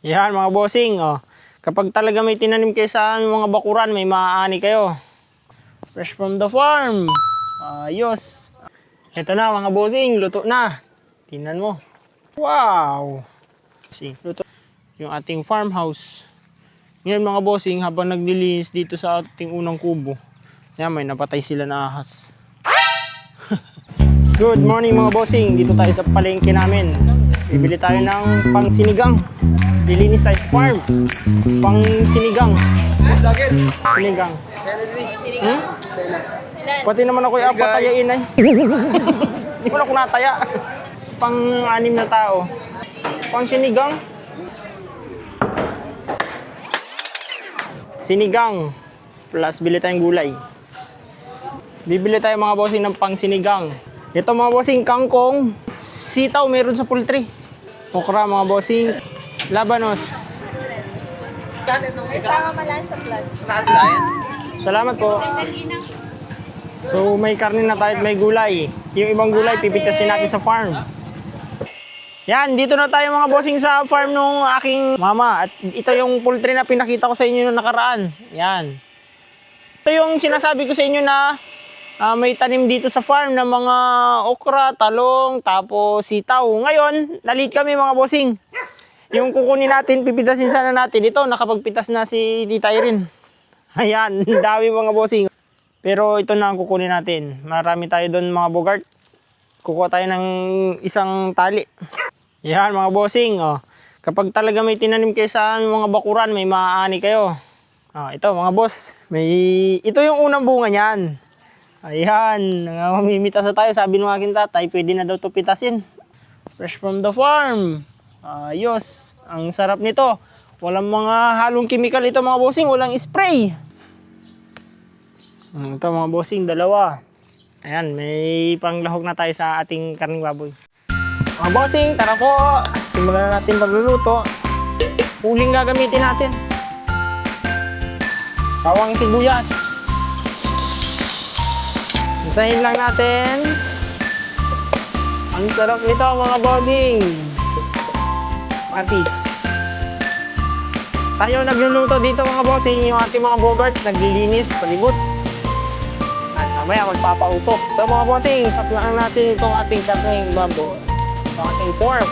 Yan mga bossing, oh. Kapag talaga may tinanim kayo sa mga bakuran, may maaani kayo. Fresh from the farm. Ayos. Ito na mga bossing, luto na. Tingnan mo. Wow. See, luto yung ating farmhouse. Ngayon mga bossing, habang naglilinis dito sa ating unang kubo, yan, may napatay sila na ahas. Good morning mga bossing, dito tayo sa palengke namin. Bibili tayo ng pang sinigang. Lilinis tayo sa farm. Pang sinigang. Sinigang. Hmm? Pati naman ako yung apatayain ay. Hindi ko na ako nataya. Pang 6 na tao. Pang sinigang. Sinigang. Plus bili tayong gulay. Bibili tayo mga bossing ng pang sinigang. Ito mga bossing, kangkong. Sitaw meron sa poultry. Okra mga bossing. Labanos. Sama malan sa vlog. Salamat po. So may karne na tayo at may gulay. Yung ibang gulay pipitasin natin sa farm. Yan, dito na tayo mga bossing sa farm nung aking mama. At ito yung poultry na pinakita ko sa inyo nung nakaraan. Yan. Ito yung sinasabi ko sa inyo na may tanim dito sa farm ng mga okra, talong, tapos sitaw. Ngayon, nalit kami mga bossing. Yung kukunin natin, pipitasin sana natin. Ito, nakapagpitas na si Tita Irene. Ayan, dami mga bossing. Pero ito na ang kukunin natin. Marami tayo doon mga bogart. Kukuha tayo ng isang tali. Yan mga bossing. Oh. Kapag talaga may tinanim kayo sa mga bakuran, may maaani kayo. Ito mga boss. Ito yung unang bunga niyan. Ayan, mamimitas na tayo. Sabi ng aking tatay, pwede na daw ito pitasin. Fresh from the farm. Ayos, ang sarap nito. Walang mga halong chemical ito mga bossing, walang spray. Ito mga bossing, dalawa. Ayan, may panglahok na tayo sa ating karning baboy. Mga bossing, tara po. Simulan na natin pagluluto. Uling gagamitin natin. Bawang sibuyas. Isahin lang natin. Ang sarap nito mga bossing. Patis. Tayo nagluluto dito mga bossing, yung ating mga bogart naglilinis palibot. At mamaya magpapautok. So mga bossing, saplaan natin itong ating karneng baboy. Itong ating pork.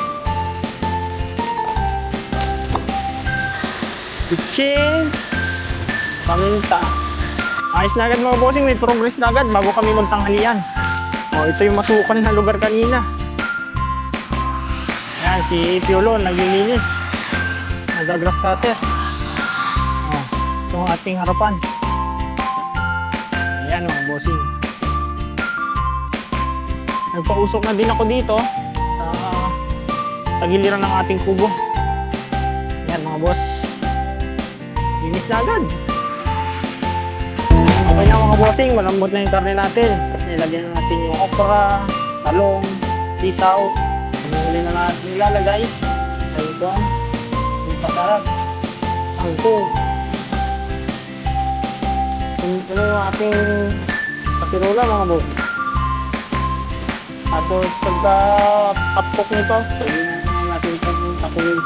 Bitchin. Paminta. Ayos na agad mga bossing, may progress na agad bago kami magtanghalian. Ito yung masukan na lugar kanina. Yan, si Piolo naglilinis. Nag-grass cutter. Ito ang ating harapan. Ayan mga bossing. Nagpausok na din ako dito sa tagiliran ng ating kubo. Ayan mga boss. Linis na agad. Okay na mga bossing, malambot na yung karne natin. Nilagyan na natin yung okra, talong, sitaw. Huli na natin nilalagay. So ito, yung pasarap, angkong. Ito yung ating pasirola mga boss. Tapos pagka kapok nito, pwede natin itong takuin.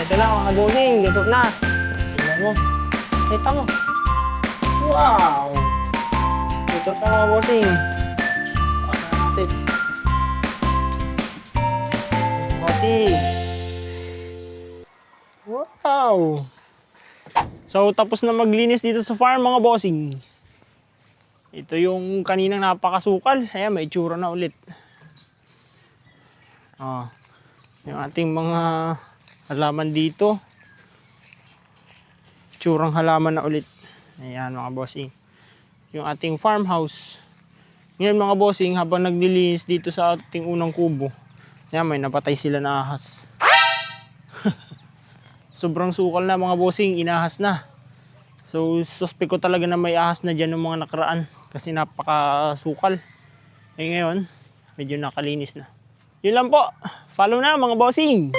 Ito na mga bossing, luto na. Tignan mo. Kita mo. Wow! Ito sa mga bossing. Natin. Bossing. Wow! So tapos na maglinis dito sa farm mga bossing. Ito yung kaninang napakasukal. Ayan, may itsura na ulit. Yung ating mga halaman dito. Itsurang halaman na ulit. Ayan mga bossing. Yung ating farmhouse. Ngayon mga bossing, habang naglilinis dito sa ating unang kubo, ayan, may napatay sila na ahas. Sobrang sukal na mga bossing, inahas na. So suspect ko talaga na may ahas na dyan ng mga nakaraan. Kasi napakasukal. Ngayon, medyo nakalinis na. Yun lang po. Follow na mga bossing.